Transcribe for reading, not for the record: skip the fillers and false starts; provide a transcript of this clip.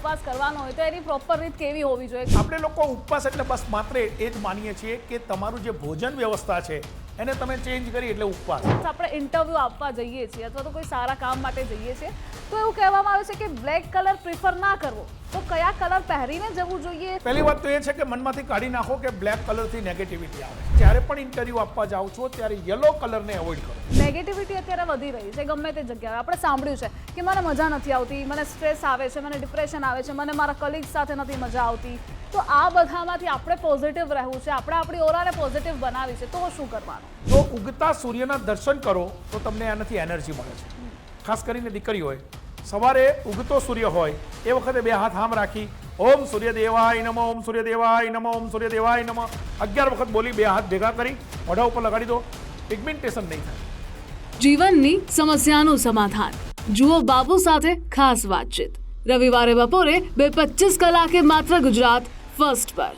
ઉપવાસ કરવાનો હોય તો એની પ્રોપર રીત કેવી હોવી જોઈએ? આપણે લોકો ઉપવાસ એટલે બસ માત્ર એ જ માનીએ છીએ કે તમારું જે ભોજન વ્યવસ્થા છે એને તમે ચેન્જ કરી એટલે ઉપવાસ. આપણે ઇન્ટરવ્યૂ આપવા જઈએ છીએ અથવા તો કોઈ સારા કામ માટે જઈએ છીએ તો એવું કહેવામાં આવે છે કે બ્લેક કલર પ્રિફર ના કરવો, તો કયા કલર પહેરીને જવું જોઈએ? પહેલી વાત તો એ છે કે મનમાંથી કાઢી નાખો કે બ્લેક કલરથી નેગેટિવિટી આવે. જ્યારે પણ ઇન્ટરવ્યૂ આપવા જાઓ છો ત્યારે યલો કલરને અવોઇડ કરો. નેગેટિવિટી અત્યારે વધી રહી છે ગમે તે જગ્યાએ. આપણે સાંભળ્યું છે કે મને મજા નથી આવતી, મને સ્ટ્રેસ આવે છે, મને ડિપ્રેશન આવે છે, મને મારા કલીગ્સ સાથે નથી મજા આવતી. તો આ બધામાંથી આપણે પોઝિટિવ રહેવું છે, આપણે આપણી ઓરાને પોઝિટિવ બનાવી છે, તો શું કરવાનું? તો ઉગતા સૂર્યના દર્શન કરો તો તમને આનાથી એનર્જી મળે છે. ખાસ કરીને દીકરી હોય, સવારે ઉગતો સૂર્ય હોય એ વખતે બે હાથ આમ રાખી ઓમ સૂર્યદેવાય નમઃ, ઓમ સૂર્યદેવાય નમઃ, ઓમ સૂર્યદેવાય નમઃ 11 વખત બોલી બે હાથ ભેગા કરી મોઢા ઉપર લગાડી દો. પિગમેન્ટેશન નહીં થાય. જીવનની સમસ્યાનું સમાધાન જુઓ બાબુ સાથે ખાસ વાતચીત રવિવારે બપોરે 2:25 કલાકે માત્ર ગુજરાત ફર્સ્ટ પર.